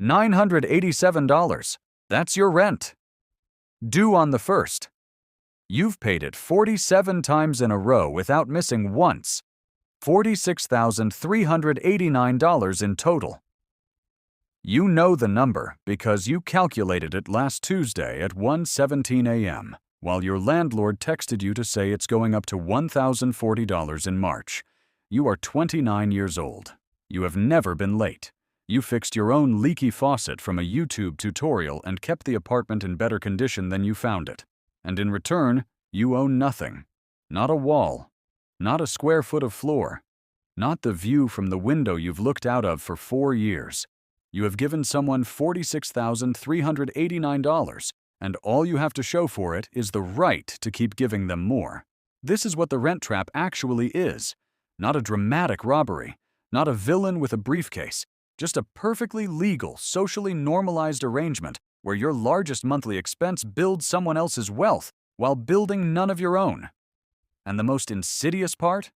$987. That's your rent. Due on the 1st. You've paid it 47 times in a row without missing once. $46,389 in total. You know the number because you calculated it last Tuesday at 1:17 a.m., while your landlord texted you to say it's going up to $1,040 in March. You are 29 years old. You have never been late. You fixed your own leaky faucet from a YouTube tutorial and kept the apartment in better condition than you found it. And in return, you own nothing. Not a wall. Not a square foot of floor. Not the view from the window you've looked out of for 4 years. You have given someone $46,389, and all you have to show for it is the right to keep giving them more. This is what the rent trap actually is. Not a dramatic robbery. Not a villain with a briefcase. Just a perfectly legal, socially normalized arrangement where your largest monthly expense builds someone else's wealth while building none of your own. And the most insidious part?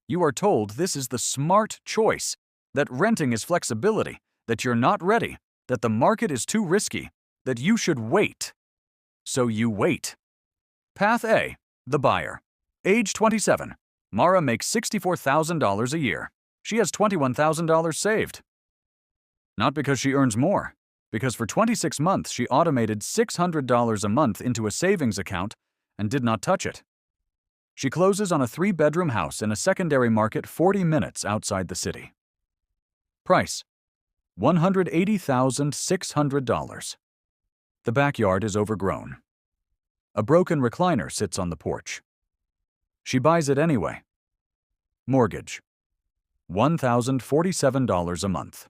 You are told this is the smart choice, that renting is flexibility, that you're not ready, that the market is too risky, that you should wait. So you wait. Path A, the buyer. Age 27. Mara makes $64,000 a year. She has $21,000 saved. Not because she earns more, because for 26 months she automated $600 a month into a savings account and did not touch it. She closes on a 3-bedroom house in a secondary market 40 minutes outside the city. Price: $180,600. The backyard is overgrown. A broken recliner sits on the porch. She buys it anyway. Mortgage: $1,047 a month.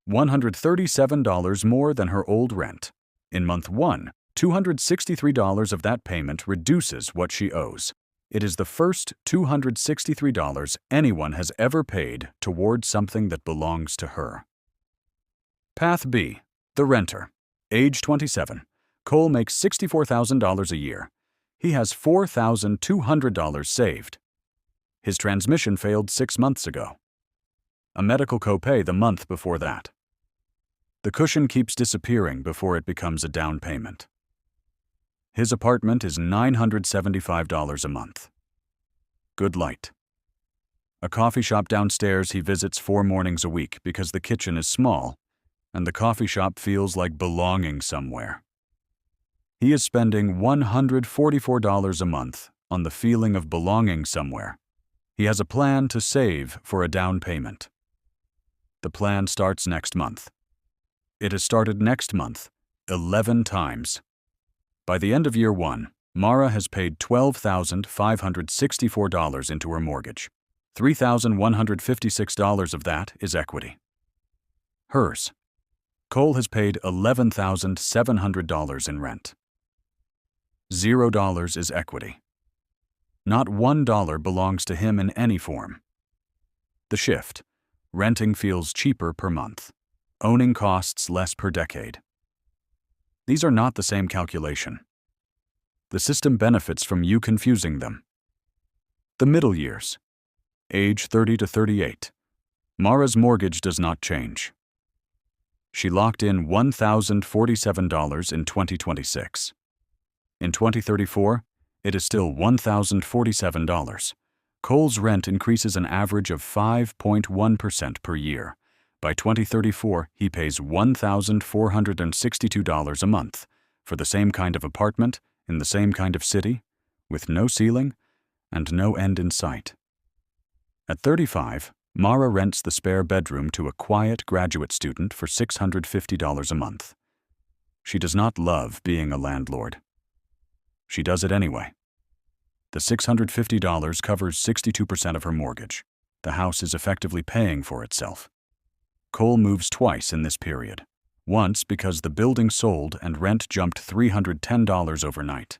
$137 more than her old rent. In month 1, $263 of that payment reduces what she owes. It is the first $263 anyone has ever paid toward something that belongs to her. Path B, the renter. Age 27. Cole makes $64,000 a year. He has $4,200 saved. His transmission failed 6 months ago. A medical copay the month before that. The cushion keeps disappearing before it becomes a down payment. His apartment is $975 a month. Good light. A coffee shop downstairs he visits 4 mornings a week because the kitchen is small, and the coffee shop feels like belonging somewhere. He is spending $144 a month on the feeling of belonging somewhere. He has a plan to save for a down payment. The plan starts next month. It has started next month, 11 times. By the end of year 1, Mara has paid $12,564 into her mortgage. $3,156 of that is equity. Hers. Cole has paid $11,700 in rent. $0 is equity. Not $1 belongs to him in any form. The shift. Renting feels cheaper per month. Owning costs less per decade. These are not the same calculation. The system benefits from you confusing them. The middle years. Age 30 to 38. Mara's mortgage does not change. She locked in $1,047 in 2026. In 2034, it is still $1,047. Cole's rent increases an average of 5.1% per year. By 2034, he pays $1,462 a month for the same kind of apartment in the same kind of city, with no ceiling and no end in sight. At 35, Mara rents the spare bedroom to a quiet graduate student for $650 a month. She does not love being a landlord. She does it anyway. The $650 covers 62% of her mortgage. The house is effectively paying for itself. Cole moves twice in this period. Once because the building sold and rent jumped $310 overnight.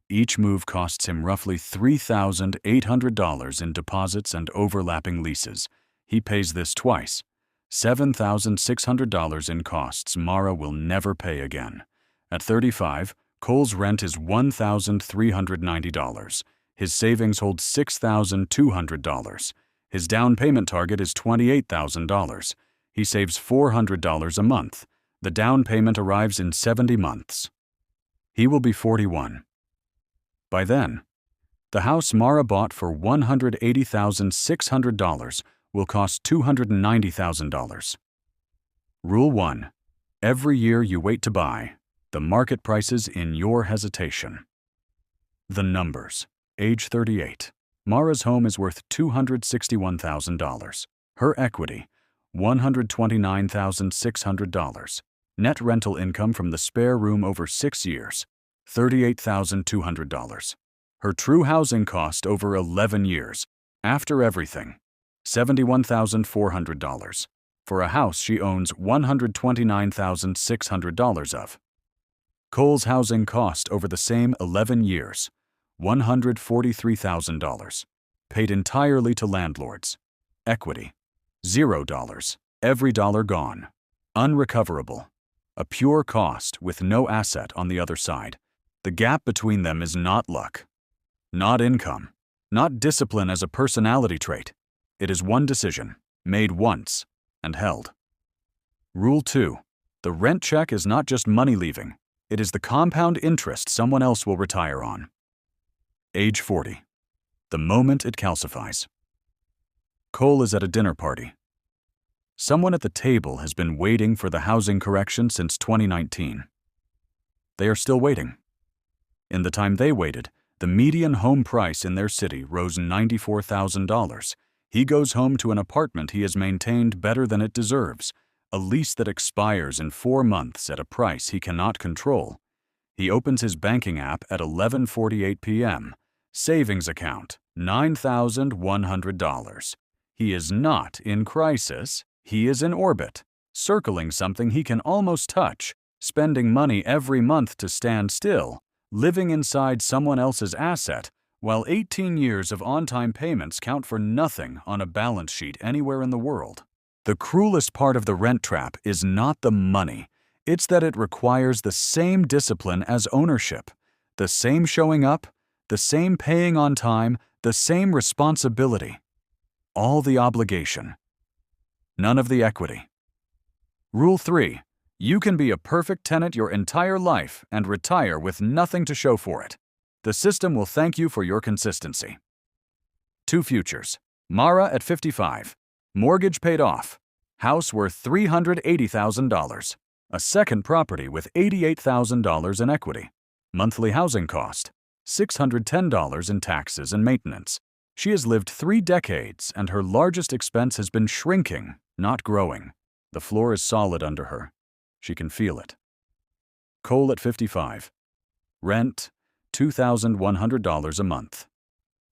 Each move costs him roughly $3,800 in deposits and overlapping leases. He pays this twice. $7,600 in costs Mara will never pay again. At 35, Cole's rent is $1,390. His savings hold $6,200. His down payment target is $28,000. He saves $400 a month. The down payment arrives in 70 months. He will be 41. By then, the house Mara bought for $180,600 will cost $290,000. Rule 1. Every year you wait to buy, the market prices in your hesitation. The numbers. Age 38. Mara's home is worth $261,000. Her equity, $129,600. Net rental income from the spare room over 6 years, $38,200. Her true housing cost over 11 years, after everything, $71,400. For a house she owns $129,600 of. Cole's housing cost over the same 11 years, $143,000. Paid entirely to landlords. Equity, $0. Every dollar gone. Unrecoverable. A pure cost with no asset on the other side. The gap between them is not luck, not income, not discipline as a personality trait. It is one decision, made once, and held. Rule 2. The rent check is not just money leaving. It is the compound interest someone else will retire on. Age 40. The moment it calcifies. Cole is at a dinner party. Someone at the table has been waiting for the housing correction since 2019. They are still waiting. In the time they waited, the median home price in their city rose $94,000. He goes home to an apartment he has maintained better than it deserves, a lease that expires in 4 months at a price he cannot control. He opens his banking app at 11:48 p.m. Savings account, $9,100. He is not in crisis. He is in orbit, circling something he can almost touch, spending money every month to stand still, living inside someone else's asset, while 18 years of on-time payments count for nothing on a balance sheet anywhere in the world. The cruelest part of the rent trap is not the money. It's that it requires the same discipline as ownership, the same showing up, the same paying on time, the same responsibility. All the obligation. None of the equity. Rule 3. You can be a perfect tenant your entire life and retire with nothing to show for it. The system will thank you for your consistency. 2 futures. Mara at 55. Mortgage paid off. House worth $380,000. A second property with $88,000 in equity. Monthly housing cost, $610 in taxes and maintenance. She has lived 3 decades and her largest expense has been shrinking, not growing. The floor is solid under her. She can feel it. Cole at 55. Rent, $2,100 a month.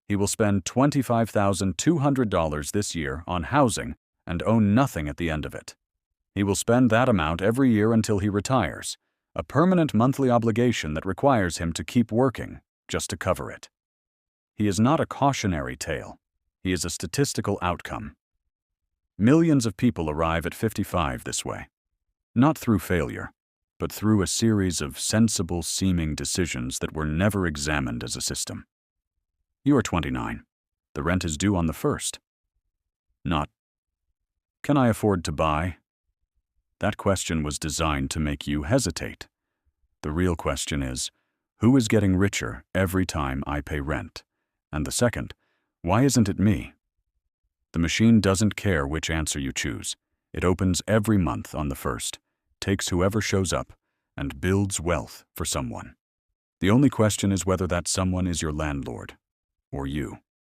He will spend $25,200 this year on housing and own nothing at the end of it. He will spend that amount every year until he retires, a permanent monthly obligation that requires him to keep working just to cover it. He is not a cautionary tale. He is a statistical outcome. Millions of people arrive at 55 this way, not through failure, but through a series of sensible-seeming decisions that were never examined as a system. You are 29. The rent is due on the 1st. Not, can I afford to buy? That question was designed to make you hesitate. The real question is, who is getting richer every time I pay rent? And the second, why isn't it me? The machine doesn't care which answer you choose. It opens every month on the 1st, takes whoever shows up, and builds wealth for someone. The only question is whether that someone is your landlord or you.